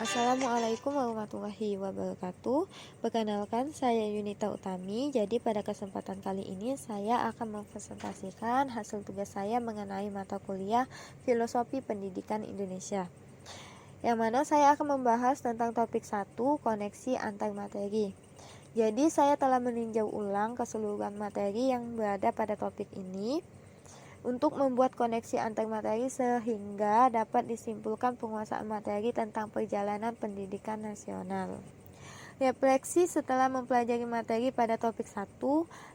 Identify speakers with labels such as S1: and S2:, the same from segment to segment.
S1: Assalamualaikum warahmatullahi wabarakatuh. Perkenalkan, saya Yunita Utami. Jadi pada kesempatan kali ini saya akan mempresentasikan hasil tugas saya mengenai mata kuliah Filosofi Pendidikan Indonesia, yang mana saya akan membahas tentang topik 1, koneksi antar materi. Jadi saya telah meninjau ulang keseluruhan materi yang berada pada topik ini untuk membuat koneksi antar materi sehingga dapat disimpulkan penguasaan materi tentang perjalanan pendidikan nasional. Refleksi setelah mempelajari materi pada topik 1,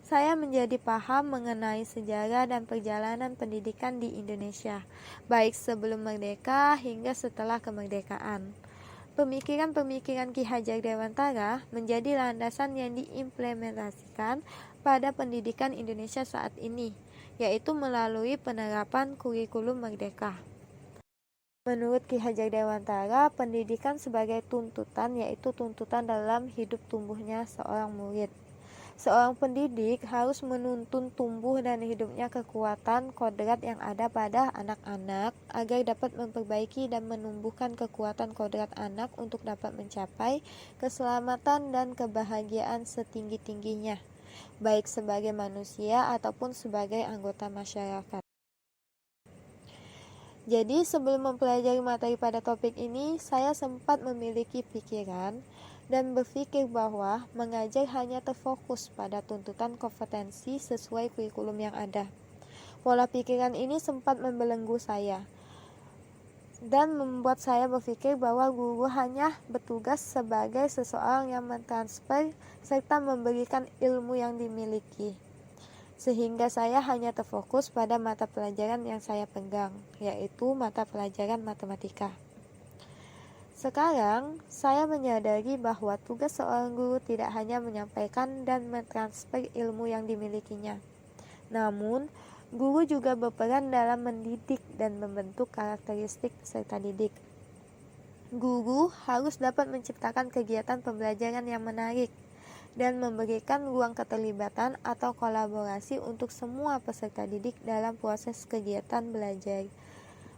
S1: saya menjadi paham mengenai sejarah dan perjalanan pendidikan di Indonesia, baik sebelum merdeka hingga setelah kemerdekaan. Pemikiran-pemikiran Ki Hajar Dewantara menjadi landasan yang diimplementasikan pada pendidikan Indonesia saat ini, yaitu melalui penerapan kurikulum merdeka. Menurut Ki Hajar Dewantara, pendidikan sebagai tuntutan, yaitu tuntutan dalam hidup tumbuhnya seorang murid. Seorang pendidik harus menuntun tumbuh dan hidupnya kekuatan kodrat yang ada pada anak-anak agar dapat memperbaiki dan menumbuhkan kekuatan kodrat anak untuk dapat mencapai keselamatan dan kebahagiaan setinggi-tingginya, baik sebagai manusia ataupun sebagai anggota masyarakat. Jadi sebelum mempelajari materi pada topik ini, saya sempat memiliki pikiran dan berpikir bahwa mengajar hanya terfokus pada tuntutan kompetensi sesuai kurikulum yang ada. Pola pikiran ini sempat membelenggu saya dan membuat saya berpikir bahwa guru hanya bertugas sebagai seseorang yang mentransfer serta memberikan ilmu yang dimiliki, sehingga saya hanya terfokus pada mata pelajaran yang saya pegang, yaitu mata pelajaran matematika. Sekarang, saya menyadari bahwa tugas seorang guru tidak hanya menyampaikan dan mentransfer ilmu yang dimilikinya. Namun, guru juga berperan dalam mendidik dan membentuk karakteristik peserta didik. Guru harus dapat menciptakan kegiatan pembelajaran yang menarik dan memberikan ruang keterlibatan atau kolaborasi untuk semua peserta didik dalam proses kegiatan belajar.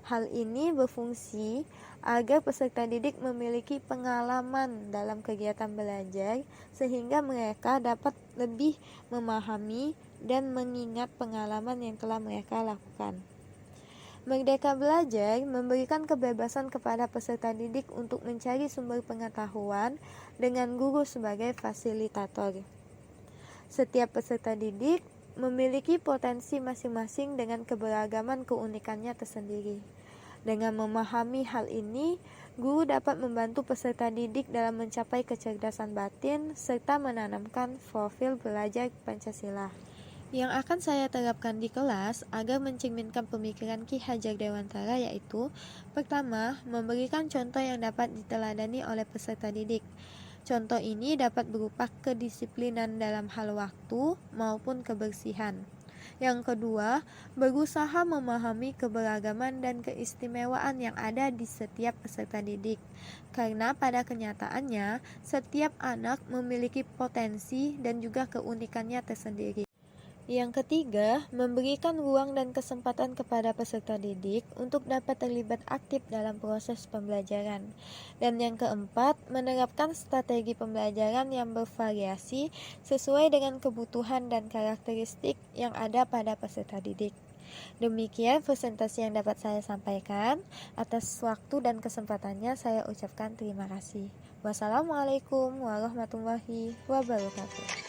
S1: Hal ini berfungsi agar peserta didik memiliki pengalaman dalam kegiatan belajar sehingga mereka dapat lebih memahami dan mengingat pengalaman yang telah mereka lakukan. Merdeka Belajar memberikan kebebasan kepada peserta didik untuk mencari sumber pengetahuan dengan guru sebagai fasilitator. Setiap peserta didik memiliki potensi masing-masing dengan keberagaman keunikannya tersendiri. Dengan memahami hal ini, guru dapat membantu peserta didik dalam mencapai kecerdasan batin serta menanamkan profil belajar Pancasila yang akan saya terapkan di kelas agar mencerminkan pemikiran Ki Hajar Dewantara, yaitu pertama, memberikan contoh yang dapat diteladani oleh peserta didik. Contoh ini dapat berupa kedisiplinan dalam hal waktu maupun kebersihan. Yang kedua, berusaha memahami keberagaman dan keistimewaan yang ada di setiap peserta didik. Karena pada kenyataannya, setiap anak memiliki potensi dan juga keunikannya tersendiri. Yang ketiga, memberikan ruang dan kesempatan kepada peserta didik untuk dapat terlibat aktif dalam proses pembelajaran. Dan yang keempat, menerapkan strategi pembelajaran yang bervariasi sesuai dengan kebutuhan dan karakteristik yang ada pada peserta didik. Demikian presentasi yang dapat saya sampaikan. Atas waktu dan kesempatannya saya ucapkan terima kasih. Wassalamualaikum warahmatullahi wabarakatuh.